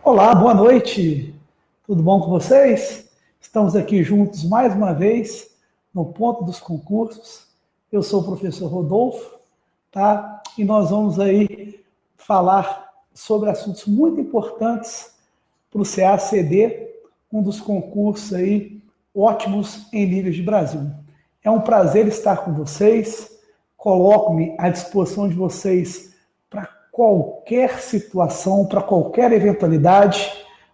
Olá, boa noite. Tudo bom com vocês? Estamos aqui juntos mais uma vez no Ponto dos Concursos. Eu sou o professor Rodolfo, tá? E nós vamos aí falar sobre assuntos muito importantes para o CACD, um dos concursos aí ótimos em níveis de Brasil. É um prazer estar com vocês. Coloco-me à disposição de vocês para qualquer situação, para qualquer eventualidade,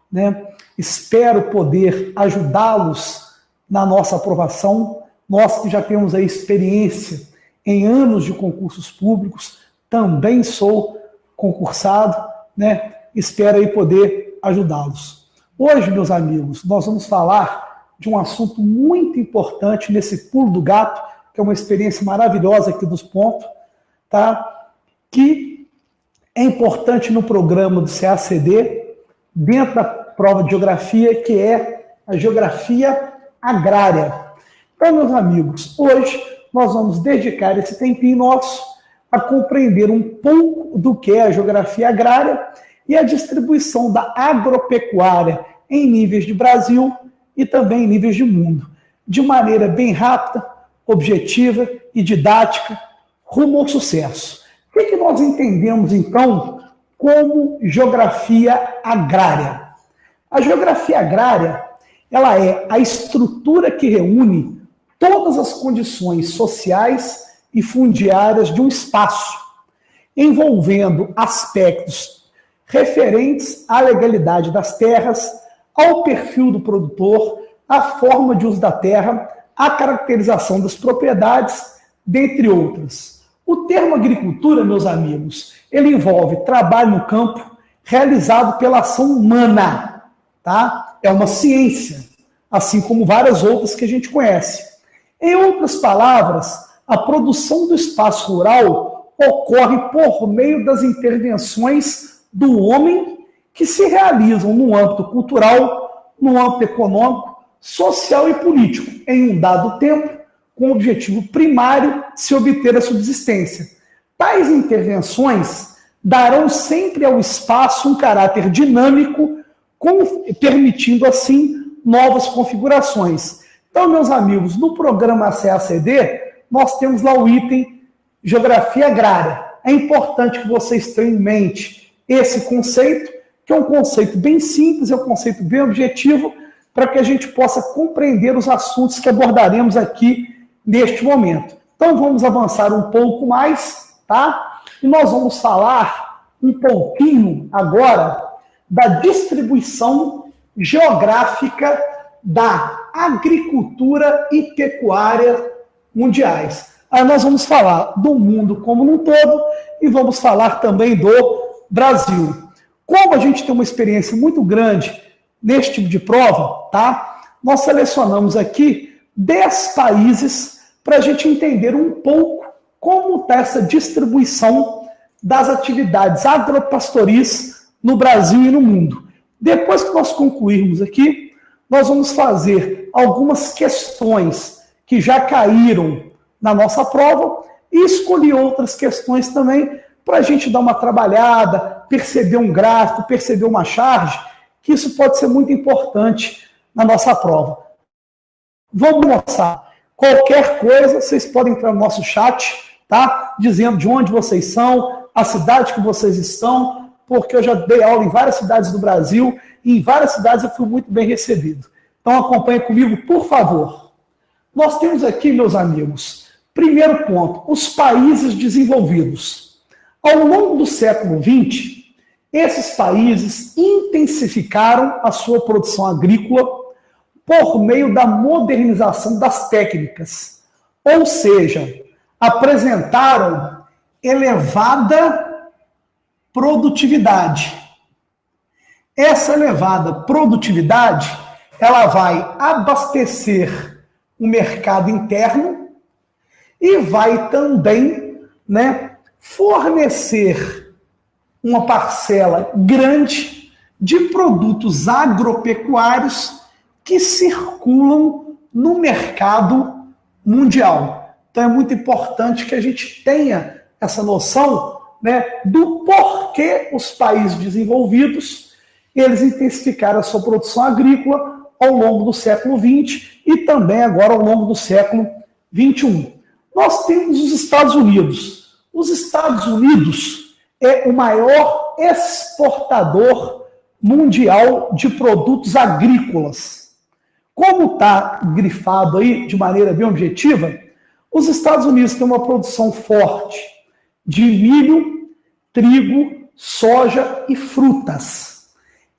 né? Espero poder ajudá-los na nossa aprovação. Nós que já temos a experiência em anos de concursos públicos, também sou concursado, né? Espero aí poder ajudá-los. Hoje, meus amigos, nós vamos falar de um assunto muito importante nesse pulo do gato, que é uma experiência maravilhosa aqui dos pontos, tá? Que é importante no programa do CACD, dentro da prova de geografia, que é a geografia agrária. Então, meus amigos, hoje nós vamos dedicar esse tempinho nosso a compreender um pouco do que é a geografia agrária e a distribuição da agropecuária em níveis de Brasil e também em níveis de mundo, de maneira bem rápida, objetiva e didática, rumo ao sucesso. O que nós entendemos, então, como geografia agrária? A geografia agrária, ela é a estrutura que reúne todas as condições sociais e fundiárias de um espaço, envolvendo aspectos referentes à legalidade das terras, ao perfil do produtor, à forma de uso da terra, à caracterização das propriedades, dentre outras. O termo agricultura, meus amigos, ele envolve trabalho no campo realizado pela ação humana, tá? É uma ciência, assim como várias outras que a gente conhece. Em outras palavras, a produção do espaço rural ocorre por meio das intervenções do homem que se realizam no âmbito cultural, no âmbito econômico, social e político, em um dado tempo, com o objetivo primário de se obter a subsistência. Tais intervenções darão sempre ao espaço um caráter dinâmico, permitindo assim novas configurações. Então, meus amigos, no programa CACD, nós temos lá o item Geografia Agrária. É importante que vocês tenham em mente esse conceito, que é um conceito bem simples, é um conceito bem objetivo, para que a gente possa compreender os assuntos que abordaremos aqui neste momento. Então, vamos avançar um pouco mais, tá? E nós vamos falar um pouquinho agora da distribuição geográfica da agricultura e pecuária mundiais. Aí nós vamos falar do mundo como um todo e vamos falar também do Brasil. Como a gente tem uma experiência muito grande neste tipo de prova, tá? Nós selecionamos aqui 10 países para a gente entender um pouco como está essa distribuição das atividades agropastoris no Brasil e no mundo. Depois que nós concluirmos aqui, nós vamos fazer algumas questões que já caíram na nossa prova e escolher outras questões também para a gente dar uma trabalhada, perceber um gráfico, perceber uma charge, que isso pode ser muito importante na nossa prova. Vamos mostrar. Qualquer coisa, vocês podem entrar no nosso chat, tá? Dizendo de onde vocês são, a cidade que vocês estão, porque eu já dei aula em várias cidades do Brasil e em várias cidades eu fui muito bem recebido. Então acompanhe comigo, por favor. Nós temos aqui, meus amigos, primeiro ponto, os países desenvolvidos. Ao longo do século XX, esses países intensificaram a sua produção agrícola por meio da modernização das técnicas, ou seja, apresentaram elevada produtividade. Essa elevada produtividade, ela vai abastecer o mercado interno e vai também, fornecer uma parcela grande de produtos agropecuários que circulam no mercado mundial. Então é muito importante que a gente tenha essa noção, né, do porquê os países desenvolvidos eles intensificaram a sua produção agrícola ao longo do século XX e também agora ao longo do século XXI. Nós temos os Estados Unidos. Os Estados Unidos é o maior exportador mundial de produtos agrícolas. Como está grifado aí de maneira bem objetiva, os Estados Unidos têm uma produção forte de milho, trigo, soja e frutas.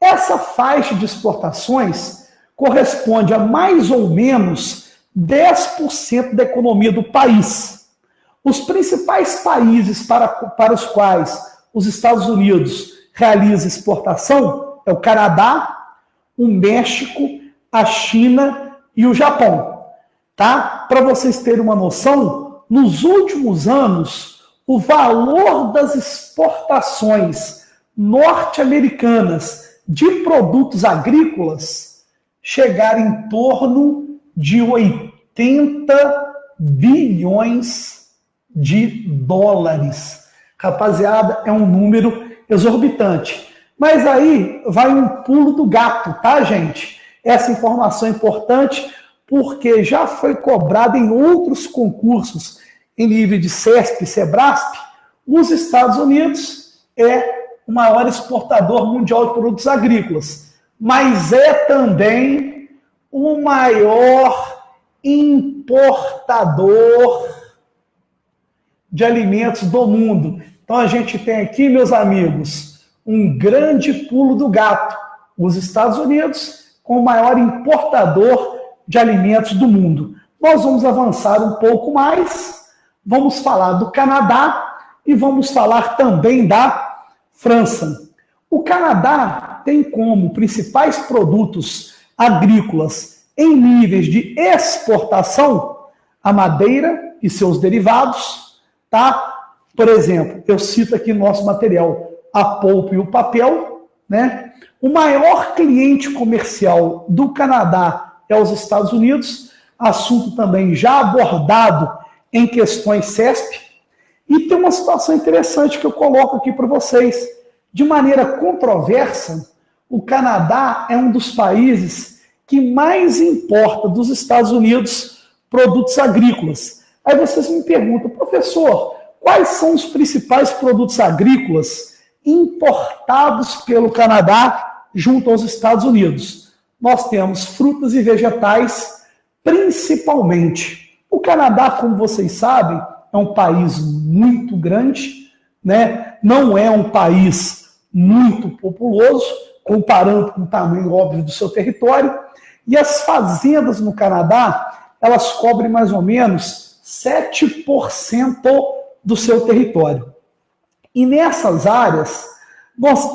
Essa faixa de exportações corresponde a mais ou menos 10% da economia do país. Os principais países para os quais os Estados Unidos realiza exportação é o Canadá, o México, a China e o Japão. Tá? Para vocês terem uma noção, nos últimos anos, o valor das exportações norte-americanas de produtos agrícolas chegaram em torno de 80 bilhões de dólares. Rapaziada, é um número exorbitante. Mas aí vai um pulo do gato, tá, gente? Essa informação é importante porque já foi cobrada em outros concursos em nível de CESP e SEBRASP. Os Estados Unidos é o maior exportador mundial de produtos agrícolas, mas é também o maior importador de alimentos do mundo. Então a gente tem aqui, meus amigos, um grande pulo do gato. Os Estados Unidos com o maior importador de alimentos do mundo. Nós vamos avançar um pouco mais, vamos falar do Canadá e vamos falar também da França. O Canadá tem como principais produtos agrícolas em níveis de exportação a madeira e seus derivados, tá? Por exemplo, eu cito aqui no nosso material a polpa e o papel, né? O maior cliente comercial do Canadá é os Estados Unidos, assunto também já abordado em questões CESP, e tem uma situação interessante que eu coloco aqui para vocês. De maneira controversa, o Canadá é um dos países que mais importa dos Estados Unidos produtos agrícolas. Aí vocês me perguntam, professor, quais são os principais produtos agrícolas importados pelo Canadá junto aos Estados Unidos? Nós temos frutas e vegetais, principalmente. O Canadá, como vocês sabem, é um país muito grande, né? Não é um país muito populoso, comparando com o tamanho óbvio do seu território, e as fazendas no Canadá, elas cobrem mais ou menos 7% do seu território. E nessas áreas, nós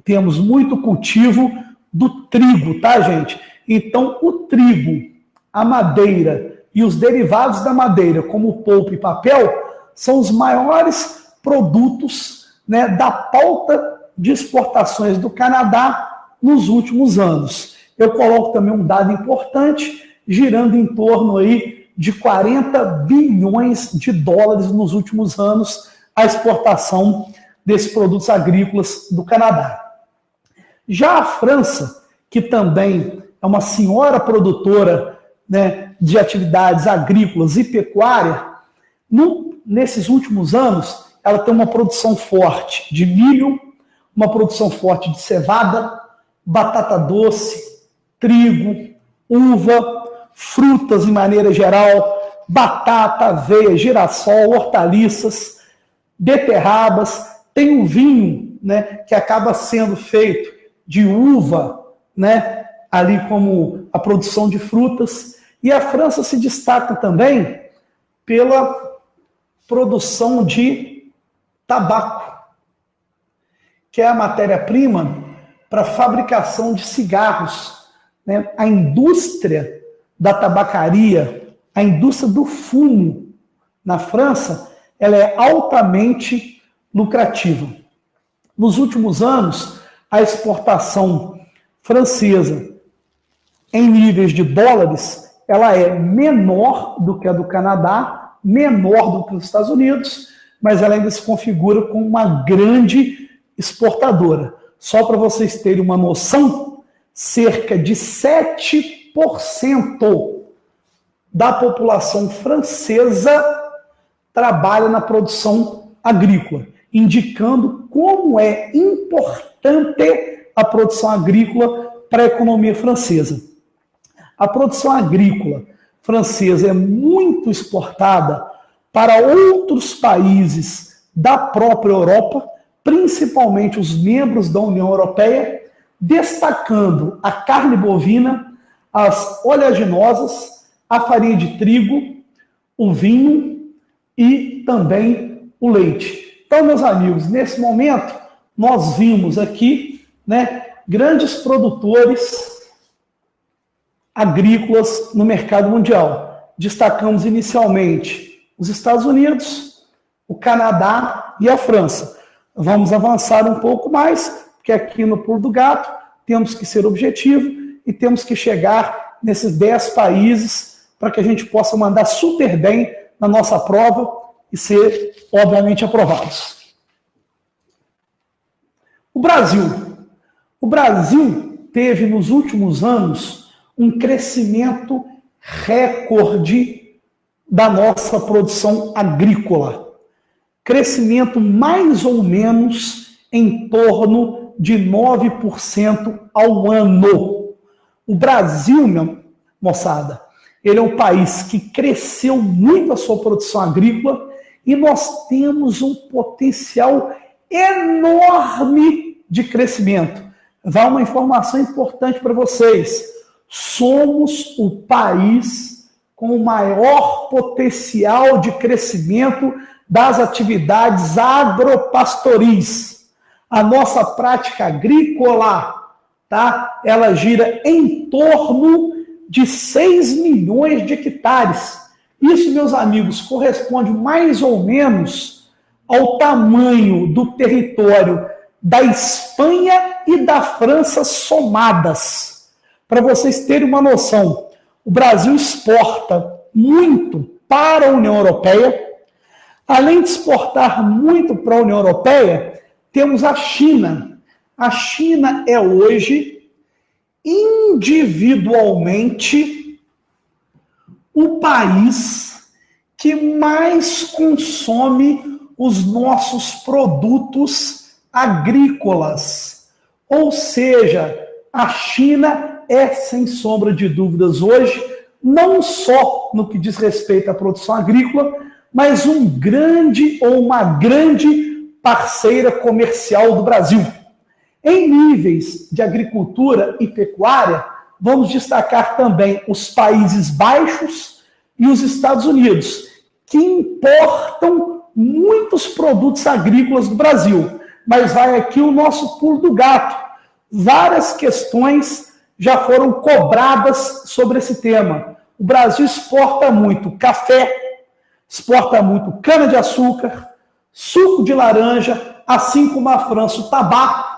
temos muito cultivo do trigo, tá, gente? Então, o trigo, a madeira e os derivados da madeira, como polpa e papel, são os maiores produtos, né, da pauta de exportações do Canadá nos últimos anos. Eu coloco também um dado importante, girando em torno aí de 40 bilhões de dólares nos últimos anos a exportação desses produtos agrícolas do Canadá. Já a França, que também é uma senhora produtora, né, de atividades agrícolas e pecuária, nesses últimos anos, ela tem uma produção forte de milho, uma produção forte de cevada, batata doce, trigo, uva, frutas em maneira geral, batata, aveia, girassol, hortaliças, beterrabas. Tem o vinho, né, que acaba sendo feito de uva, né, ali como a produção de frutas. E a França se destaca também pela produção de tabaco, que é a matéria-prima para a fabricação de cigarros, né? A indústria da tabacaria, a indústria do fumo na França, ela é altamente lucrativa. Nos últimos anos, a exportação francesa em níveis de dólares, ela é menor do que a do Canadá, menor do que os Estados Unidos, mas ela ainda se configura como uma grande exportadora. Só para vocês terem uma noção, cerca de 7% da população francesa trabalha na produção agrícola, indicando como é importante a produção agrícola para a economia francesa. A produção agrícola francesa é muito exportada para outros países da própria Europa, principalmente os membros da União Europeia, destacando a carne bovina, as oleaginosas, a farinha de trigo, o vinho e também o leite. Então, meus amigos, nesse momento, nós vimos aqui, grandes produtores agrícolas no mercado mundial. Destacamos inicialmente os Estados Unidos, o Canadá e a França. Vamos avançar um pouco mais, porque aqui no Pulo do Gato temos que ser objetivo e temos que chegar nesses 10 países para que a gente possa mandar super bem na nossa prova e ser, obviamente, aprovados. O Brasil teve nos últimos anos um crescimento recorde da nossa produção agrícola. Crescimento mais ou menos em torno de 9% ao ano. O Brasil, minha moçada, ele é um país que cresceu muito a sua produção agrícola e nós temos um potencial enorme de crescimento. Dá uma informação importante para vocês. Somos o país com o maior potencial de crescimento das atividades agropastoris. A nossa prática agrícola, ela gira em torno de 6 milhões de hectares. Isso, meus amigos, corresponde mais ou menos ao tamanho do território da Espanha e da França somadas. Para vocês terem uma noção, o Brasil exporta muito para a União Europeia. Além de exportar muito para a União Europeia, temos a China. A China é hoje, individualmente, o país que mais consome os nossos produtos agrícolas. Ou seja, a China é, sem sombra de dúvidas, hoje, não só no que diz respeito à produção agrícola, mas um grande ou uma grande parceira comercial do Brasil. Em níveis de agricultura e pecuária, vamos destacar também os Países Baixos e os Estados Unidos, que importam muitos produtos agrícolas do Brasil. Mas vai aqui o nosso pulo do gato. Várias questões já foram cobradas sobre esse tema. O Brasil exporta muito café, exporta muito cana-de-açúcar, suco de laranja, assim como a França, o tabaco,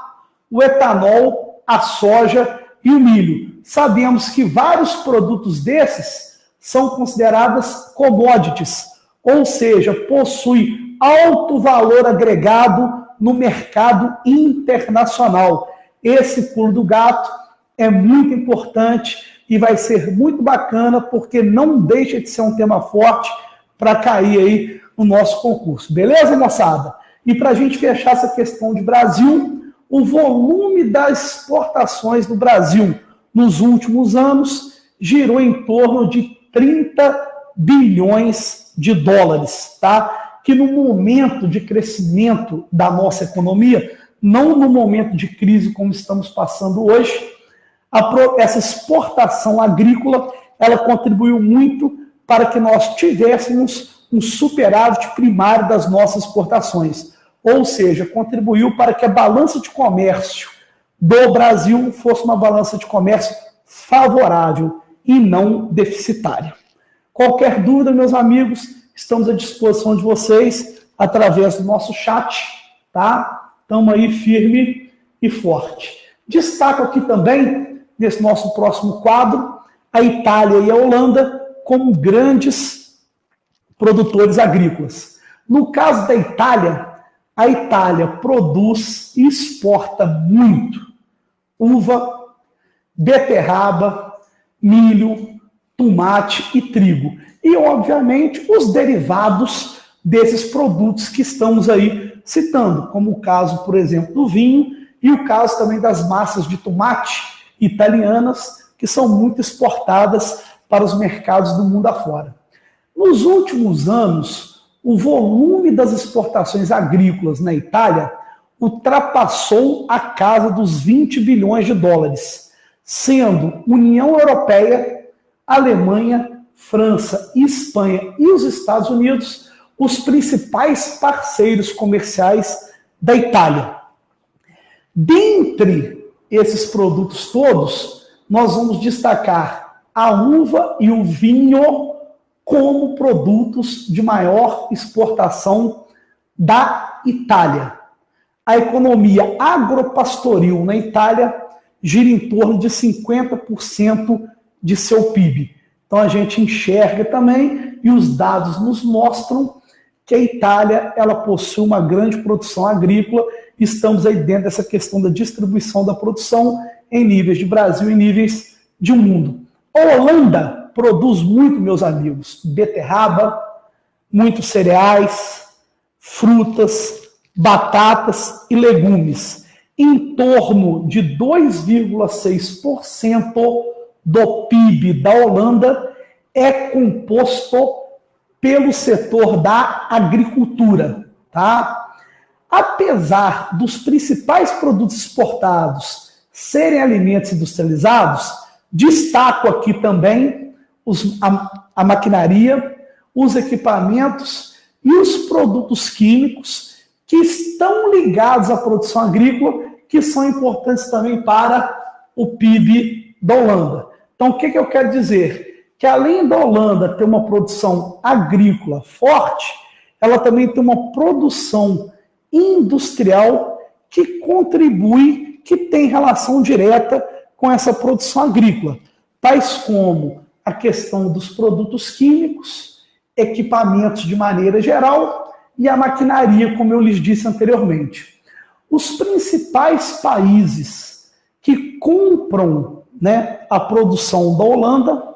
o etanol, a soja e o milho. Sabemos que vários produtos desses são considerados commodities, ou seja, possuem alto valor agregado no mercado internacional. Esse pulo do gato é muito importante e vai ser muito bacana, porque não deixa de ser um tema forte para cair aí no nosso concurso. Beleza, moçada? E para a gente fechar essa questão de Brasil, o volume das exportações do Brasil nos últimos anos girou em torno de 30 bilhões de dólares, tá? Que no momento de crescimento da nossa economia, não no momento de crise como estamos passando hoje, essa exportação agrícola, ela contribuiu muito para que nós tivéssemos um superávit primário das nossas exportações. Ou seja, contribuiu para que a balança de comércio do Brasil fosse uma balança de comércio favorável e não deficitária. Qualquer dúvida, meus amigos, estamos à disposição de vocês através do nosso chat, tá? Estamos aí firme e forte. Destaco aqui também, nesse nosso próximo quadro, a Itália e a Holanda como grandes produtores agrícolas. No caso da Itália, a Itália produz e exporta muito uva, beterraba, milho, tomate e trigo. E, obviamente, os derivados desses produtos que estamos aí citando, como o caso, por exemplo, do vinho e o caso também das massas de tomate italianas, que são muito exportadas para os mercados do mundo afora. Nos últimos anos, o volume das exportações agrícolas na Itália ultrapassou a casa dos 20 bilhões de dólares, sendo União Europeia, Alemanha, França, Espanha e os Estados Unidos os principais parceiros comerciais da Itália. Dentre esses produtos todos, nós vamos destacar a uva e o vinho como produtos de maior exportação da Itália. A economia agropastoril na Itália gira em torno de 50% de seu PIB. Então a gente enxerga também, e os dados nos mostram, que a Itália ela possui uma grande produção agrícola. Estamos aí dentro dessa questão da distribuição da produção em níveis de Brasil e níveis de mundo. A Holanda produz muito, meus amigos, beterraba, muitos cereais, frutas, batatas e legumes. Em torno de 2,6% do PIB da Holanda é composto pelo setor da agricultura, tá? Apesar dos principais produtos exportados serem alimentos industrializados, destaco aqui também a maquinaria, os equipamentos e os produtos químicos que estão ligados à produção agrícola, que são importantes também para o PIB da Holanda. Então, o que eu quero dizer? Que além da Holanda ter uma produção agrícola forte, ela também tem uma produção industrial que contribui, que tem relação direta com essa produção agrícola, tais como a questão dos produtos químicos, equipamentos de maneira geral e a maquinaria, como eu lhes disse anteriormente. Os principais países que compram, a produção da Holanda,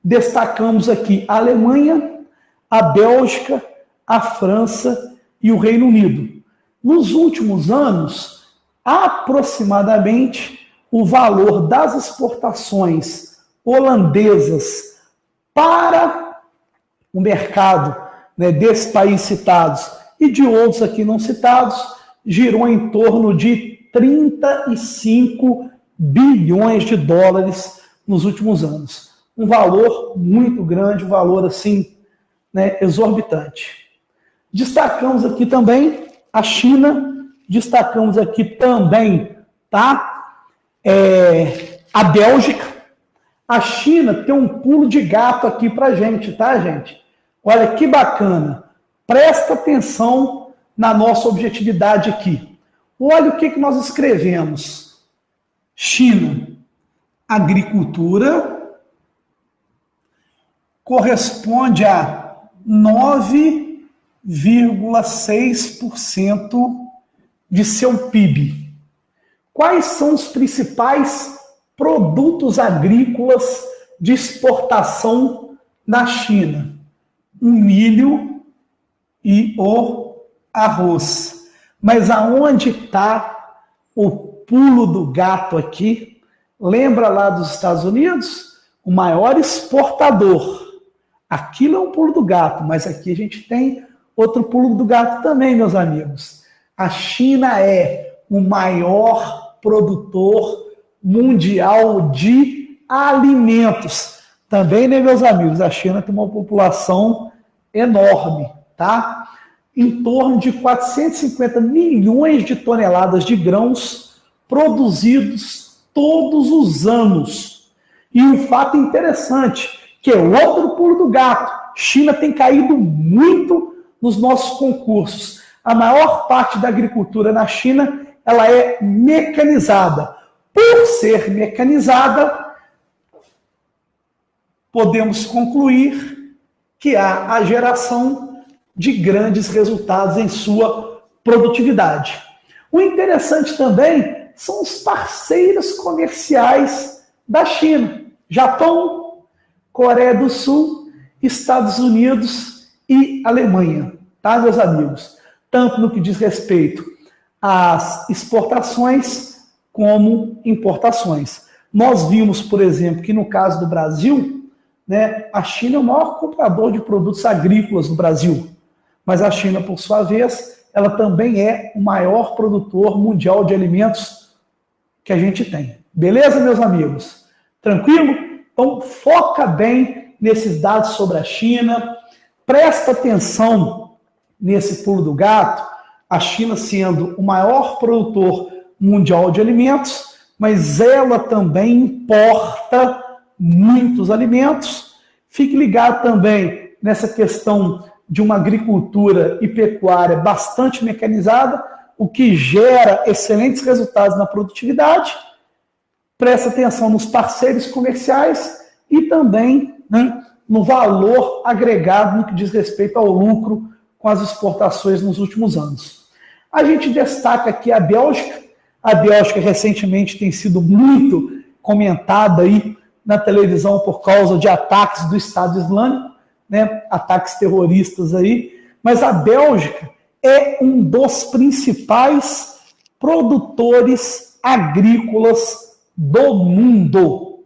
destacamos aqui a Alemanha, a Bélgica, a França e o Reino Unido. Nos últimos anos, aproximadamente o valor das exportações holandesas para o mercado desses países citados e de outros aqui não citados girou em torno de 35 bilhões de dólares nos últimos anos. Um valor muito grande, um valor assim, exorbitante. Destacamos aqui também a China, destacamos aqui também, a Bélgica. A China tem um pulo de gato aqui pra gente, tá, gente? Olha que bacana. Presta atenção na nossa objetividade aqui. Olha o que nós escrevemos. China, agricultura, corresponde a 9,6% de seu PIB. Quais são os principais produtos agrícolas de exportação na China? O milho e o arroz. Mas aonde está o pulo do gato aqui? Lembra lá dos Estados Unidos? O maior exportador. Aquilo é um pulo do gato, mas aqui a gente tem outro pulo do gato também, meus amigos. A China é o maior produtor mundial de alimentos. Também, meus amigos, a China tem uma população enorme, tá? Em torno de 450 milhões de toneladas de grãos produzidos todos os anos. E um fato interessante, que é outro pulo do gato. China tem caído muito nos nossos concursos. A maior parte da agricultura na China, ela é mecanizada. Por ser mecanizada, podemos concluir que há a geração de grandes resultados em sua produtividade. O interessante também são os parceiros comerciais da China: Japão, Coreia do Sul, Estados Unidos e Alemanha, tá, meus amigos? Tanto no que diz respeito às exportações como importações. Nós vimos, por exemplo, que no caso do Brasil, né, a China é o maior comprador de produtos agrícolas do Brasil, mas a China, por sua vez, ela também é o maior produtor mundial de alimentos que a gente tem. Beleza, meus amigos? Tranquilo? Então, foca bem nesses dados sobre a China, presta atenção nesse pulo do gato, a China sendo o maior produtor mundial de alimentos, mas ela também importa muitos alimentos. Fique ligado também nessa questão de uma agricultura e pecuária bastante mecanizada, o que gera excelentes resultados na produtividade. Presta atenção nos parceiros comerciais e também, né, no valor agregado no que diz respeito ao lucro com as exportações nos últimos anos. A gente destaca aqui a Bélgica. A Bélgica recentemente tem sido muito comentada aí na televisão por causa de ataques do Estado Islâmico, né, ataques terroristas aí, mas a Bélgica é um dos principais produtores agrícolas do mundo.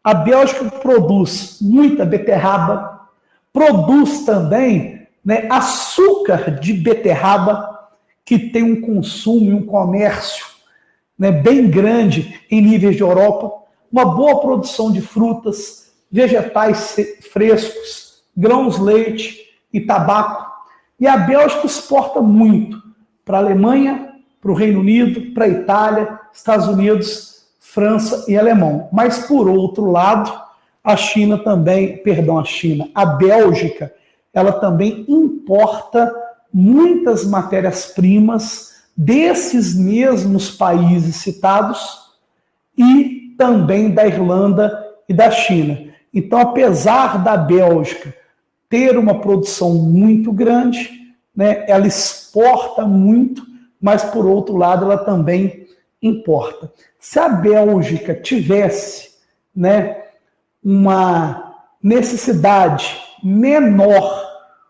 A Bélgica produz muita beterraba, produz também, né, açúcar de beterraba, que tem um consumo e um comércio, né, bem grande em níveis de Europa, uma boa produção de frutas, vegetais frescos, grãos, leite e tabaco. E a Bélgica exporta muito para a Alemanha, para o Reino Unido, para a Itália, Estados Unidos, França e Alemão. Mas, por outro lado, a Bélgica, ela também importa muitas matérias-primas desses mesmos países citados e também da Irlanda e da China. Então, apesar da Bélgica ter uma produção muito grande, né, ela exporta muito, mas, por outro lado, ela também importa. Se a Bélgica tivesse, né, uma necessidade menor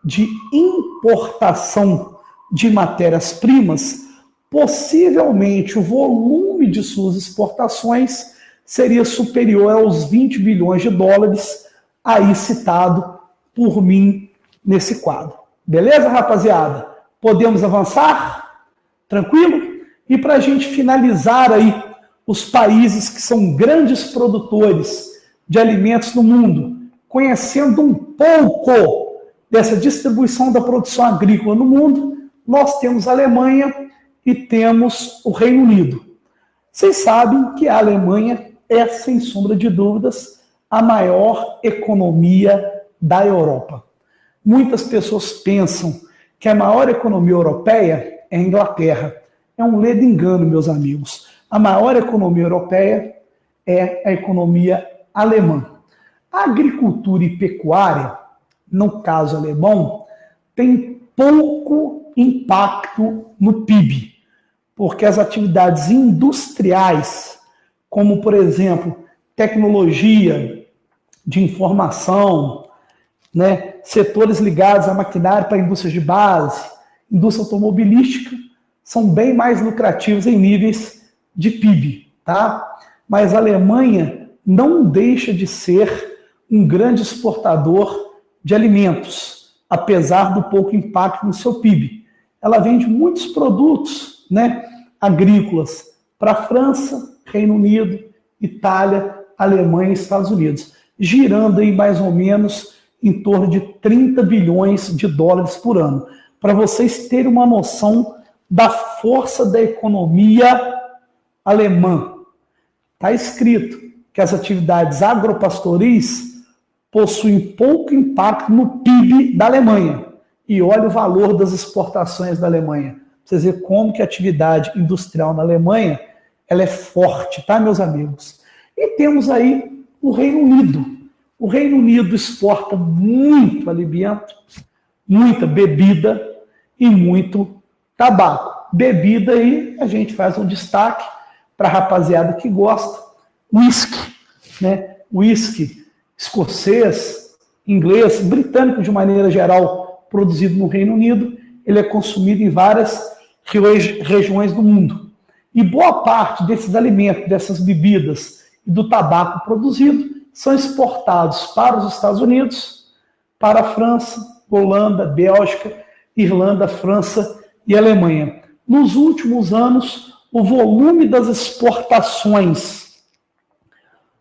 de importação de matérias-primas, possivelmente o volume de suas exportações seria superior aos 20 bilhões de dólares, aí citado por mim nesse quadro. Beleza, rapaziada? Podemos avançar? Tranquilo? E para a gente finalizar aí, os países que são grandes produtores de alimentos no mundo, conhecendo um pouco dessa distribuição da produção agrícola no mundo, nós temos a Alemanha e temos o Reino Unido. Vocês sabem que a Alemanha é, sem sombra de dúvidas, a maior economia da Europa. Muitas pessoas pensam que a maior economia europeia é a Inglaterra. É um ledo engano, meus amigos. A maior economia europeia é a economia alemã. A agricultura e pecuária, no caso alemão, tem pouco impacto no PIB, porque as atividades industriais, como, por exemplo, tecnologia de informação, né, setores ligados a maquinário para indústrias de base, indústria automobilística, são bem mais lucrativos em níveis de PIB, tá? Mas a Alemanha não deixa de ser um grande exportador de alimentos, apesar do pouco impacto no seu PIB. Ela vende muitos produtos, né, agrícolas para a França, Reino Unido, Itália, Alemanha e Estados Unidos, girando aí mais ou menos em torno de 30 bilhões de dólares por ano. Para vocês terem uma noção da força da economia alemã. Está escrito que as atividades agropastoris possuem pouco impacto no PIB da Alemanha. E olha o valor das exportações da Alemanha. Pra vocês verem como que a atividade industrial na Alemanha ela é forte, tá, meus amigos? E temos aí o Reino Unido. O Reino Unido exporta muito alimento, muita bebida e muito tabaco. Bebida aí a gente faz um destaque para a rapaziada que gosta. Whisky, né? Whisky escocês, inglês, britânico de maneira geral, produzido no Reino Unido, ele é consumido em várias regiões do mundo. E boa parte desses alimentos, dessas bebidas e do tabaco produzido são exportados para os Estados Unidos, para a França, Holanda, Bélgica, Irlanda, França e Alemanha. Nos últimos anos, o volume das exportações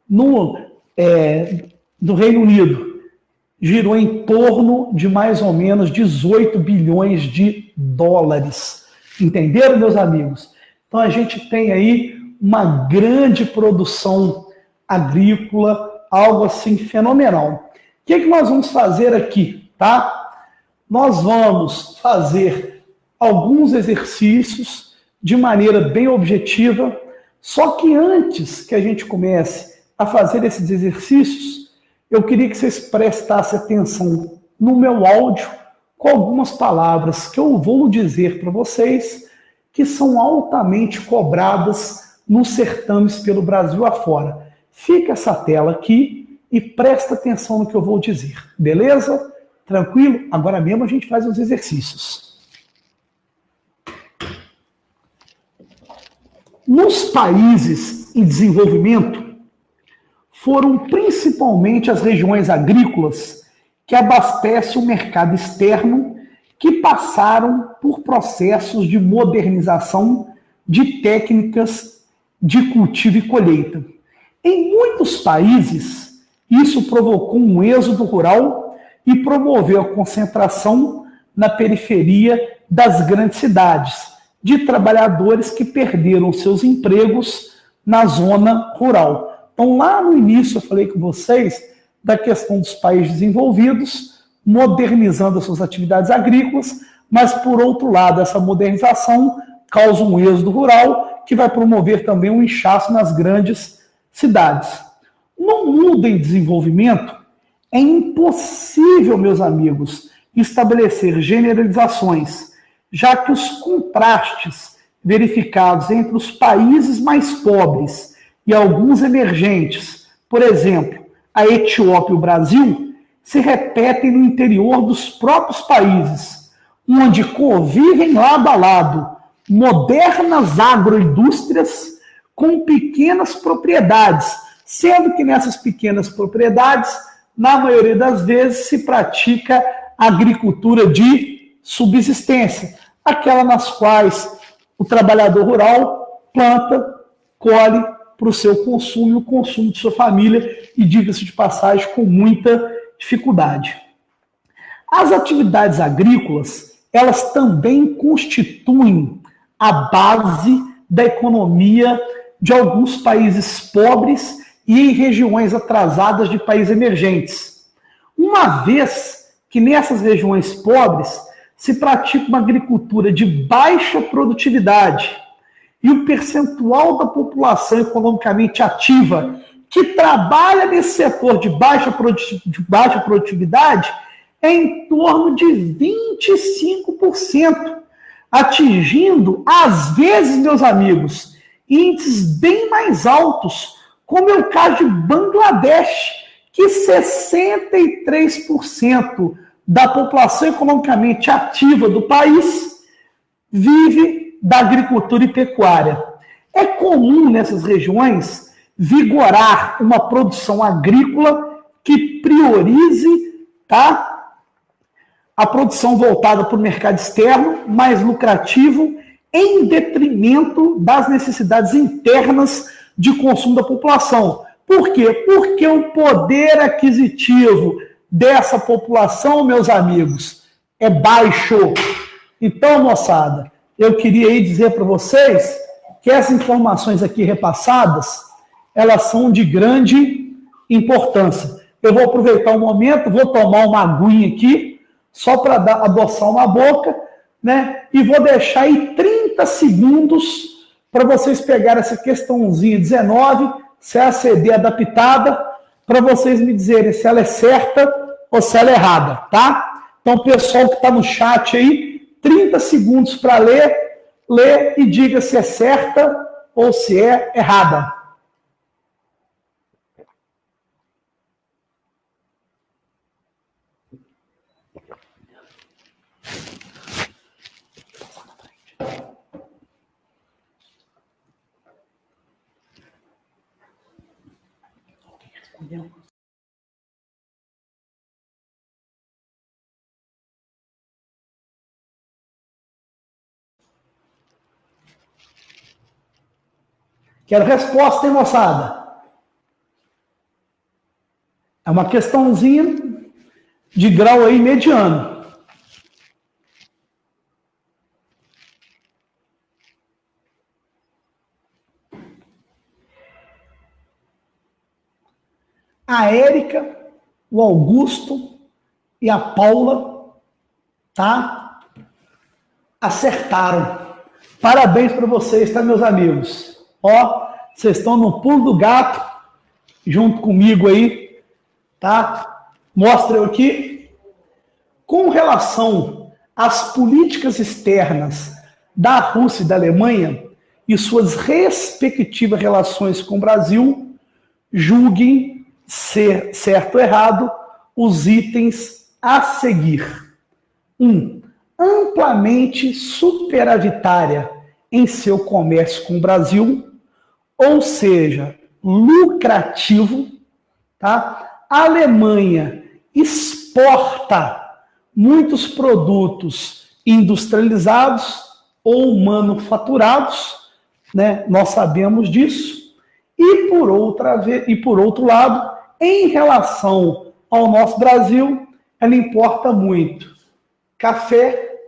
no Reino Unido girou em torno de mais ou menos 18 bilhões de dólares. Entenderam, meus amigos? Então a gente tem aí uma grande produção agrícola, algo assim fenomenal. O que nós vamos fazer aqui, tá? Nós vamos fazer alguns exercícios de maneira bem objetiva, só que antes que a gente comece a fazer esses exercícios, eu queria que vocês prestassem atenção no meu áudio com algumas palavras que eu vou dizer para vocês que são altamente cobradas nos certames pelo Brasil afora. Fica essa tela aqui e presta atenção no que eu vou dizer, beleza? Tranquilo? Agora mesmo a gente faz os exercícios. Nos países em desenvolvimento, foram principalmente as regiões agrícolas que abastecem o mercado externo que passaram por processos de modernização de técnicas de cultivo e colheita. Em muitos países, isso provocou um êxodo rural e promoveu a concentração na periferia das grandes cidades, de trabalhadores que perderam seus empregos na zona rural. Então, lá no início, eu falei com vocês da questão dos países desenvolvidos, modernizando as suas atividades agrícolas, mas, por outro lado, essa modernização causa um êxodo rural que vai promover também um inchaço nas grandes cidades. No mundo em desenvolvimento, é impossível, meus amigos, estabelecer generalizações, já que os contrastes verificados entre os países mais pobres e alguns emergentes, por exemplo, a Etiópia e o Brasil, se repetem no interior dos próprios países, onde convivem lado a lado modernas agroindústrias com pequenas propriedades, sendo que nessas pequenas propriedades, na maioria das vezes, se pratica agricultura de subsistência, aquela nas quais o trabalhador rural planta, colhe para o seu consumo e o consumo de sua família, e diga-se de passagem, com muita dificuldade. As atividades agrícolas, elas também constituem a base da economia de alguns países pobres e em regiões atrasadas de países emergentes. Uma vez que nessas regiões pobres se pratica uma agricultura de baixa produtividade e o percentual da população economicamente ativa que trabalha nesse setor de baixa produtividade é em torno de 25%, atingindo, às vezes, meus amigos, índices bem mais altos, como é o caso de Bangladesh, que 63% da população economicamente ativa do país vive da agricultura e pecuária. É comum nessas regiões vigorar uma produção agrícola que priorize, a produção voltada para o mercado externo, mais lucrativo, em detrimento das necessidades internas de consumo da população. Por quê? Porque o poder aquisitivo dessa população, meus amigos, é baixo. Então, moçada, eu queria aí dizer para vocês que essas informações aqui repassadas, elas são de grande importância. Eu vou aproveitar um momento, vou tomar uma aguinha aqui, só para adoçar uma boca, né? E vou deixar aí 30 segundos para vocês pegarem essa questãozinha 19, se é a CD adaptada, para vocês me dizerem se ela é certa ou se ela é errada, tá? Então, pessoal que está no chat aí, 30 segundos para ler, lê e diga se é certa ou se é errada. Quero resposta, hein, moçada? É uma questãozinha de grau aí mediano. A Érica, o Augusto e a Paula, tá? Acertaram. Parabéns para vocês, tá, meus amigos? Ó, vocês estão no pulo do gato, junto comigo aí, tá? Mostra eu aqui. Com relação às políticas externas da Rússia e da Alemanha e suas respectivas relações com o Brasil, julguem ser certo ou errado os itens a seguir. 1. Amplamente superavitária em seu comércio com o Brasil, ou seja, lucrativo, tá? A Alemanha exporta muitos produtos industrializados ou manufaturados, né? Nós sabemos disso. E por outro lado, em relação ao nosso Brasil, ela importa muito café,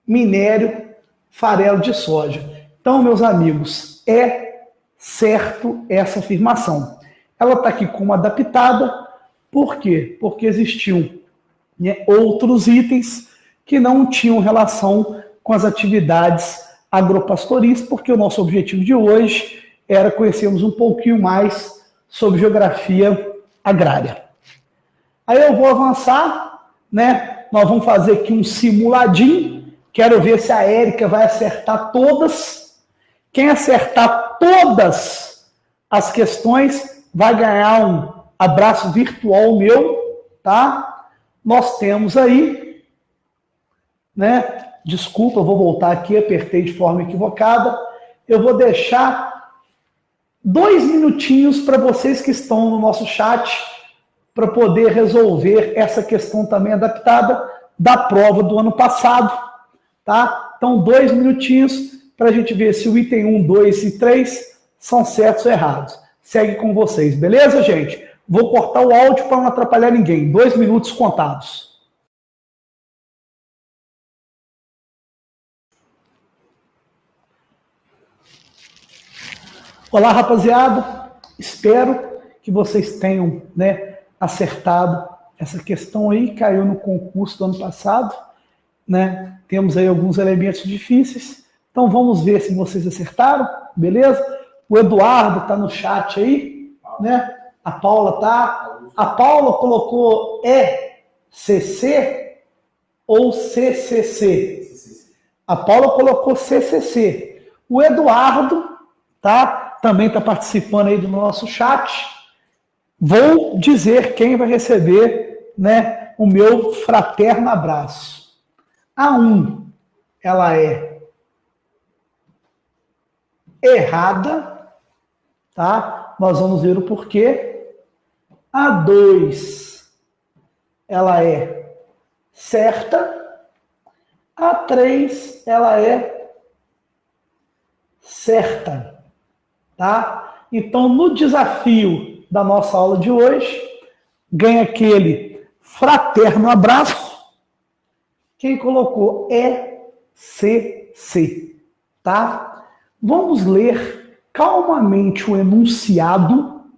minério, farelo de soja. Então, meus amigos, é certo essa afirmação. Ela está aqui como adaptada, por quê? Porque existiam, né, outros itens que não tinham relação com as atividades agropastoris, porque o nosso objetivo de hoje era conhecermos um pouquinho mais sobre geografia agrária. Aí eu vou avançar, né? Nós vamos fazer aqui um simuladinho. Quero ver se a Érica vai acertar todas. Quem acertar todas as questões vai ganhar um abraço virtual meu, tá? Nós temos aí, né? Desculpa, eu vou voltar aqui, apertei de forma equivocada. Eu vou deixar 2 minutinhos para vocês que estão no nosso chat para poder resolver essa questão também adaptada da prova do ano passado, tá? Então, 2 minutinhos para a gente ver se o item 1, 2 e 3 são certos ou errados. Segue com vocês, beleza, gente? Vou cortar o áudio para não atrapalhar ninguém. 2 minutos contados. Olá, rapaziada. Espero que vocês tenham, né, acertado essa questão aí. Caiu no concurso do ano passado, né? Temos aí alguns elementos difíceis. Então vamos ver se vocês acertaram, beleza? O Eduardo está no chat aí, né? A Paula tá. A Paula colocou ECC ou CCC? A Paula colocou CCC. O Eduardo, tá? Também está participando aí do nosso chat. Vou dizer quem vai receber, né, o meu fraterno abraço. A 1, ela é errada, tá? Nós vamos ver o porquê. A 2, ela é certa. A 3, ela é certa. Tá? Então, no desafio da nossa aula de hoje, ganha aquele fraterno abraço. Quem colocou ECC, tá? Vamos ler calmamente o enunciado,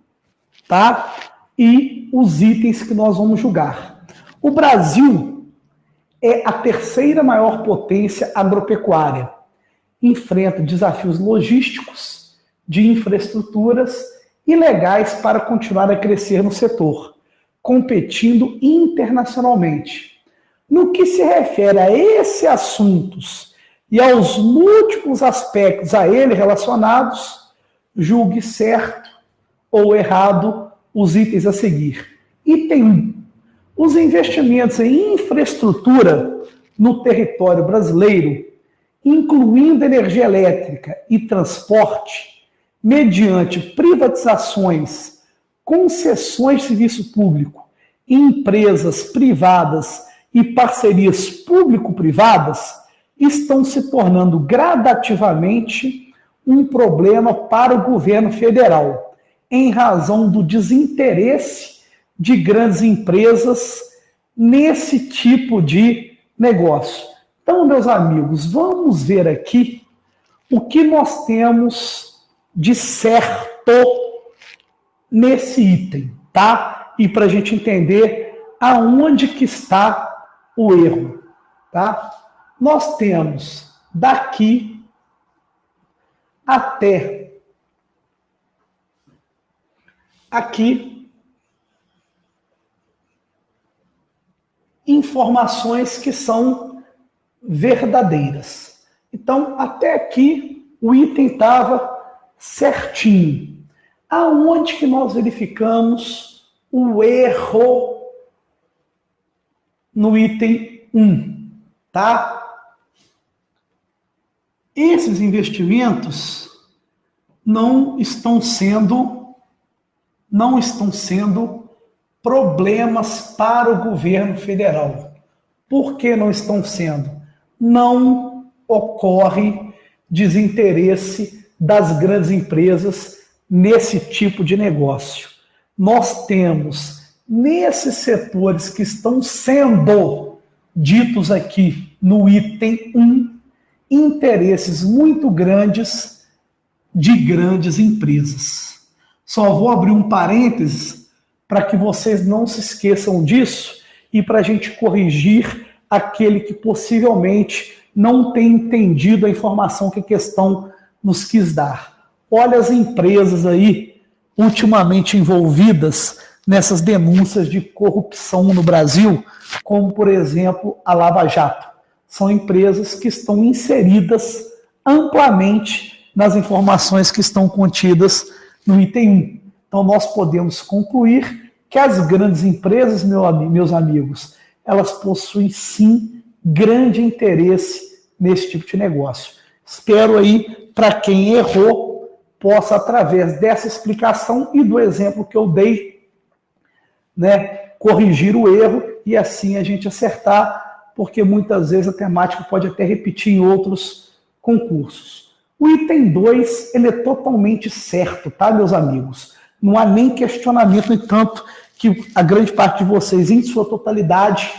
tá? E os itens que nós vamos julgar. O Brasil é a terceira maior potência agropecuária. Enfrenta desafios logísticos, de infraestruturas e legais para continuar a crescer no setor, competindo internacionalmente. No que se refere a esses assuntos e aos múltiplos aspectos a ele relacionados, julgue certo ou errado os itens a seguir. Item 1. Os investimentos em infraestrutura no território brasileiro, incluindo energia elétrica e transporte, mediante privatizações, concessões de serviço público, empresas privadas e parcerias público-privadas, estão se tornando gradativamente um problema para o governo federal, em razão do desinteresse de grandes empresas nesse tipo de negócio. Então, meus amigos, vamos ver aqui o que nós temos de certo nesse item, tá? E para a gente entender aonde que está o erro, tá? Nós temos daqui até aqui informações que são verdadeiras. Então, até aqui o item estava certinho. Aonde que nós verificamos o erro no item 1, tá? Esses investimentos não estão sendo problemas para o governo federal. Por que não estão sendo? Não ocorre desinteresse das grandes empresas nesse tipo de negócio. Nós temos, nesses setores que estão sendo ditos aqui no item 1, interesses muito grandes de grandes empresas. Só vou abrir um parênteses para que vocês não se esqueçam disso e para a gente corrigir aquele que possivelmente não tem entendido a informação que a questão nos quis dar. Olha as empresas aí ultimamente envolvidas nessas denúncias de corrupção no Brasil, como, por exemplo, a Lava Jato. São empresas que estão inseridas amplamente nas informações que estão contidas no item 1. Então, nós podemos concluir que as grandes empresas, meus amigos, elas possuem, sim, grande interesse nesse tipo de negócio. Espero aí, para quem errou, possa, através dessa explicação e do exemplo que eu dei, corrigir o erro e assim a gente acertar, porque muitas vezes a temática pode até repetir em outros concursos. O item 2, ele é totalmente certo, tá, meus amigos? Não há nem questionamento, no entanto, que a grande parte de vocês, em sua totalidade,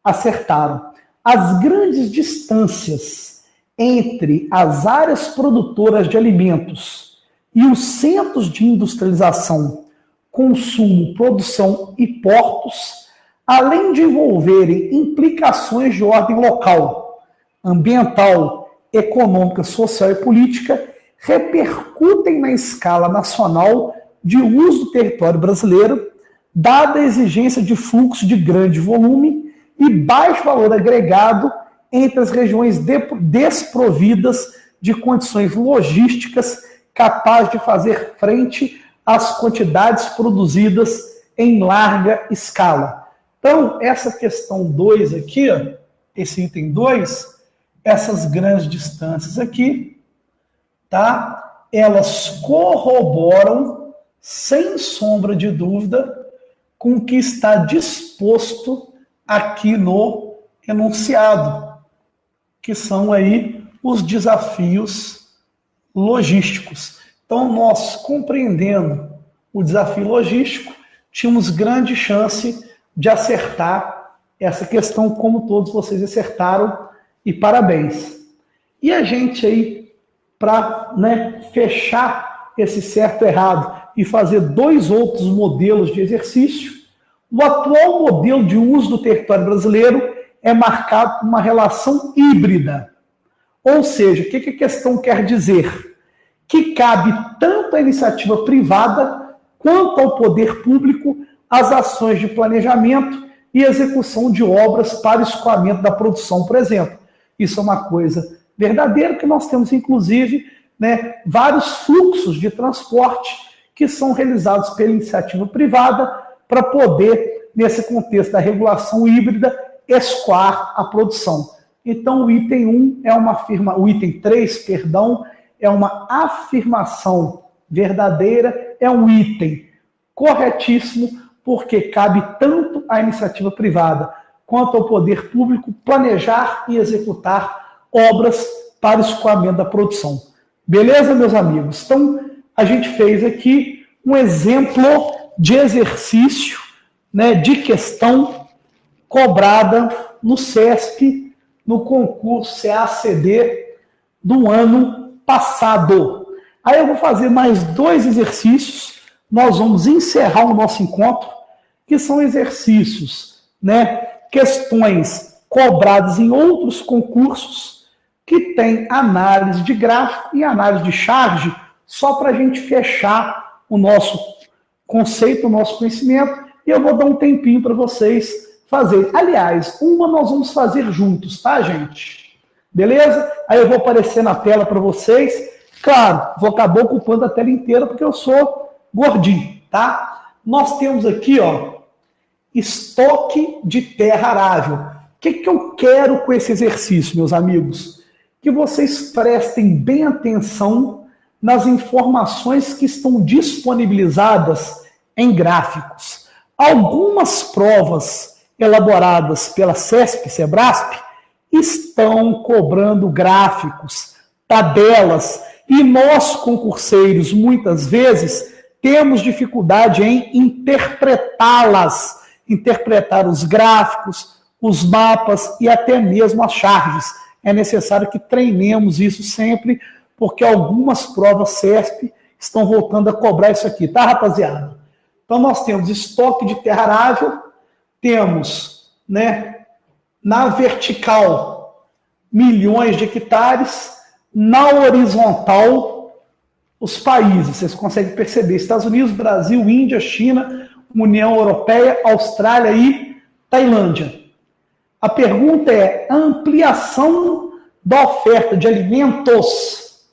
acertaram. As grandes distâncias entre as áreas produtoras de alimentos e os centros de industrialização, consumo, produção e portos, além de envolverem implicações de ordem local, ambiental, econômica, social e política, repercutem na escala nacional de uso do território brasileiro, dada a exigência de fluxo de grande volume e baixo valor agregado entre as regiões desprovidas de condições logísticas capazes de fazer frente às quantidades produzidas em larga escala. Então, essa questão 2 aqui, esse item 2, essas grandes distâncias aqui, tá? Elas corroboram, sem sombra de dúvida, com o que está disposto aqui no enunciado, que são aí os desafios logísticos. Então, nós, compreendendo o desafio logístico, tínhamos grande chance de acertar essa questão, como todos vocês acertaram, e parabéns. E a gente aí, para fechar esse certo e errado e fazer 2 outros modelos de exercício, o atual modelo de uso do território brasileiro é marcado por uma relação híbrida. Ou seja, o que a questão quer dizer? Que cabe tanto à iniciativa privada quanto ao poder público as ações de planejamento e execução de obras para escoamento da produção, por exemplo. Isso é uma coisa verdadeira, que nós temos, inclusive, né, vários fluxos de transporte que são realizados pela iniciativa privada para poder, nesse contexto da regulação híbrida, escoar a produção. Então, o item 1 é o item 3, perdão, é uma afirmação verdadeira, é um item corretíssimo, porque cabe tanto à iniciativa privada quanto ao poder público planejar e executar obras para o escoamento da produção. Beleza, meus amigos? Então, a gente fez aqui um exemplo de exercício, né, de questão cobrada no CESP, no concurso CACD do ano passado. Aí eu vou fazer mais 2 exercícios, nós vamos encerrar o nosso encontro, que são exercícios, né, questões cobradas em outros concursos, que tem análise de gráfico e análise de charge, só para a gente fechar o nosso conceito, o nosso conhecimento, e eu vou dar um tempinho para vocês fazerem. Aliás, uma nós vamos fazer juntos, tá, gente? Beleza? Aí eu vou aparecer na tela para vocês. Claro, vou acabar ocupando a tela inteira, porque eu sou gordinho, tá? Nós temos aqui, ó, estoque de terra arável. O que eu quero com esse exercício, meus amigos? Que vocês prestem bem atenção nas informações que estão disponibilizadas em gráficos. Algumas provas elaboradas pela CESP, SEBRASP, estão cobrando gráficos, tabelas, e nós, concurseiros, muitas vezes, temos dificuldade em interpretá-las, interpretar os gráficos, os mapas e até mesmo as charges. É necessário que treinemos isso sempre, porque algumas provas CESP estão voltando a cobrar isso aqui, tá, rapaziada? Então, nós temos estoque de terra arável, temos, né, na vertical, milhões de hectares, na horizontal, os países, vocês conseguem perceber, Estados Unidos, Brasil, Índia, China, União Europeia, Austrália e Tailândia. A pergunta é: a ampliação da oferta de alimentos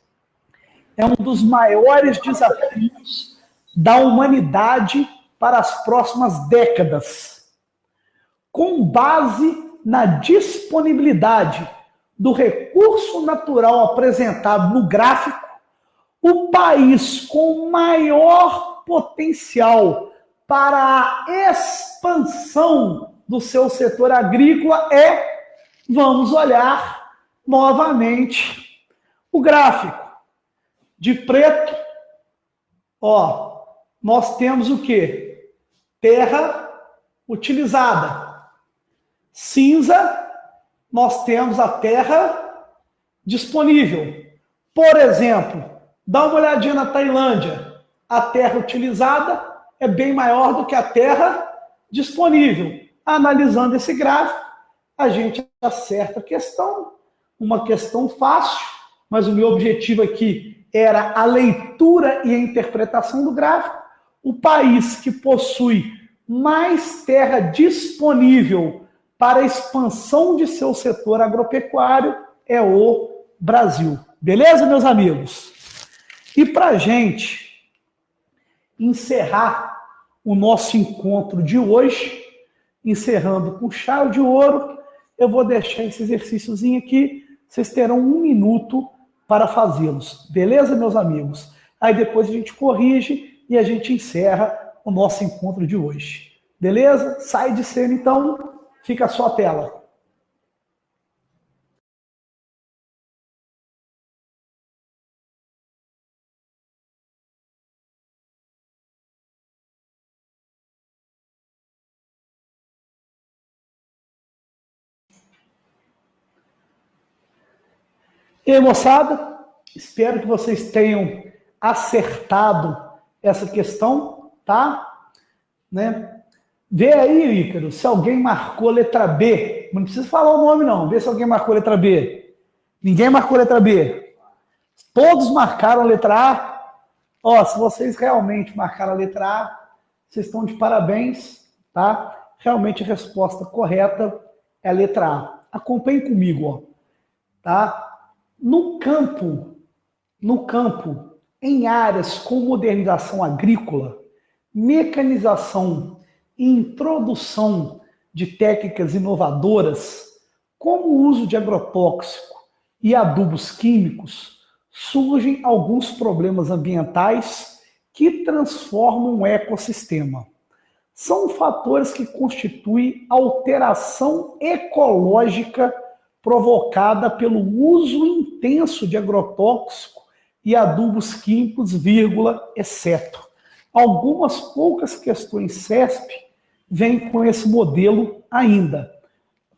é um dos maiores desafios da humanidade para as próximas décadas. Com base na disponibilidade do recurso natural apresentado no gráfico, o país com maior potencial para a expansão do seu setor agrícola vamos olhar novamente o gráfico. De preto, ó, nós temos o quê? Terra utilizada. Cinza, nós temos a terra disponível. Por exemplo, dá uma olhadinha na Tailândia. A terra utilizada é bem maior do que a terra disponível. Analisando esse gráfico, a gente acerta a questão. Uma questão fácil, mas o meu objetivo aqui era a leitura e a interpretação do gráfico. O país que possui mais terra disponível para a expansão de seu setor agropecuário é o Brasil. Beleza, meus amigos? E para a gente encerrar o nosso encontro de hoje, encerrando com chave de ouro, eu vou deixar esse exercíciozinho aqui, vocês terão 1 minuto para fazê-los. Beleza, meus amigos? Aí depois a gente corrige e a gente encerra o nosso encontro de hoje. Beleza? Sai de cena, então, fica só a tela. E aí, moçada, espero que vocês tenham acertado essa questão, tá? Né? Vê aí, Ícaro, se alguém marcou letra B. Não precisa falar o nome, não. Vê se alguém marcou letra B. Ninguém marcou letra B. Todos marcaram a letra A. Ó, se vocês realmente marcaram a letra A, vocês estão de parabéns, tá? realmente a resposta correta é a letra A. Acompanhe comigo, ó, tá? No campo, em áreas com modernização agrícola, mecanização e introdução de técnicas inovadoras, como o uso de agrotóxico e adubos químicos, surgem alguns problemas ambientais que transformam o ecossistema. São fatores que constituem alteração ecológica provocada pelo uso intenso de agrotóxico e adubos químicos, exceto. Algumas poucas questões CESP vêm com esse modelo ainda.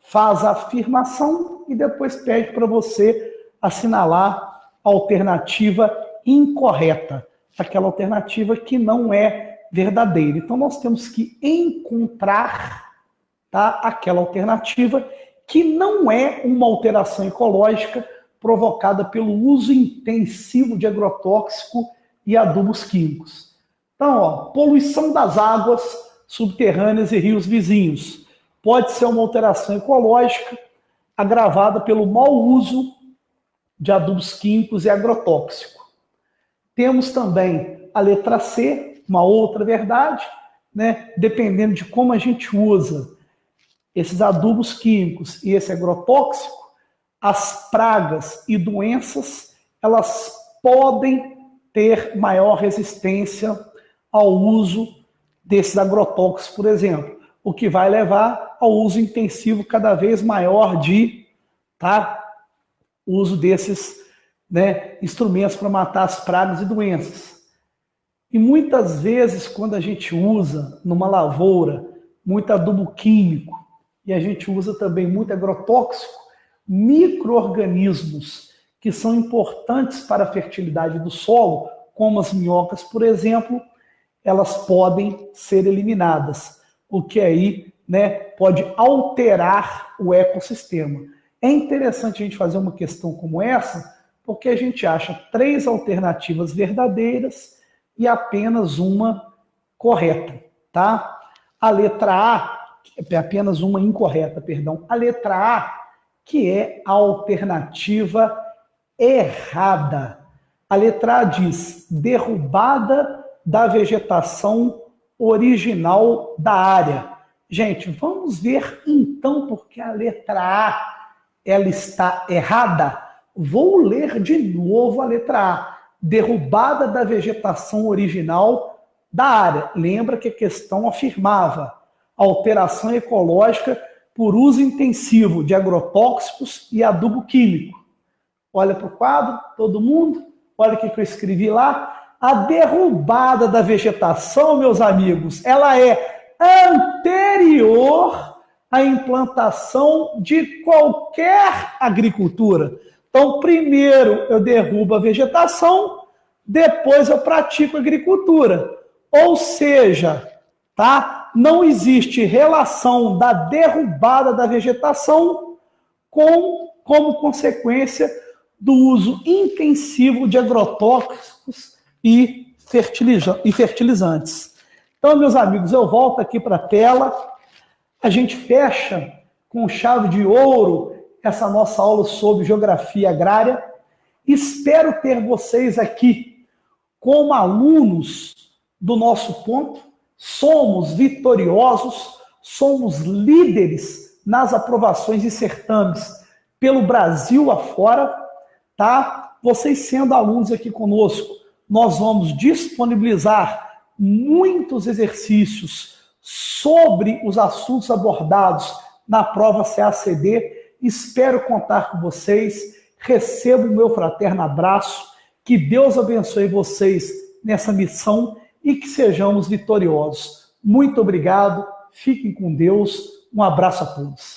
Faz a afirmação e depois pede para você assinalar a alternativa incorreta, aquela alternativa que não é verdadeira. Então, nós temos que encontrar, tá, aquela alternativa que não é uma alteração ecológica provocada pelo uso intensivo de agrotóxico e adubos químicos. Então, ó, poluição das águas subterrâneas e rios vizinhos. Pode ser uma alteração ecológica agravada pelo mau uso de adubos químicos e agrotóxicos. Temos também a letra C, uma outra verdade, né? Dependendo de como a gente usa esses adubos químicos e esse agrotóxico, as pragas e doenças, elas podem ter maior resistência ao uso desses agrotóxicos, por exemplo, o que vai levar ao uso intensivo cada vez maior de, tá, uso desses, né, instrumentos para matar as pragas e doenças. E muitas vezes, quando a gente usa numa lavoura muito adubo químico e a gente usa também muito agrotóxico, micro-organismos que são importantes para a fertilidade do solo, como as minhocas, por exemplo, elas podem ser eliminadas, o que aí, né, pode alterar o ecossistema. É interessante a gente fazer uma questão como essa, porque a gente acha 3 alternativas verdadeiras e apenas uma correta, tá? A letra A, é apenas uma incorreta, perdão. A letra A, que é a alternativa errada. A letra A diz derrubada da vegetação original da área. Gente, vamos ver então porque a letra A ela está errada. Vou ler de novo a letra A. Derrubada da vegetação original da área. Lembra que a questão afirmava alteração ecológica por uso intensivo de agrotóxicos e adubo químico. Olha para o quadro, todo mundo. Olha o que eu escrevi lá. A derrubada da vegetação, meus amigos, ela é anterior à implantação de qualquer agricultura. Então, primeiro eu derrubo a vegetação, depois eu pratico agricultura. Ou seja, tá? Não existe relação da derrubada da vegetação como consequência do uso intensivo de agrotóxicos e fertilizantes. Então, meus amigos, eu volto aqui para a tela. A gente fecha com chave de ouro essa nossa aula sobre geografia agrária. Espero ter vocês aqui como alunos do nosso ponto. Somos vitoriosos, somos líderes nas aprovações e certames pelo Brasil afora, tá? Vocês sendo alunos aqui conosco, nós vamos disponibilizar muitos exercícios sobre os assuntos abordados na prova CACD. Espero contar com vocês. Recebo o meu fraterno abraço. Que Deus abençoe vocês nessa missão e que sejamos vitoriosos. Muito obrigado. Fiquem com Deus. Um abraço a todos.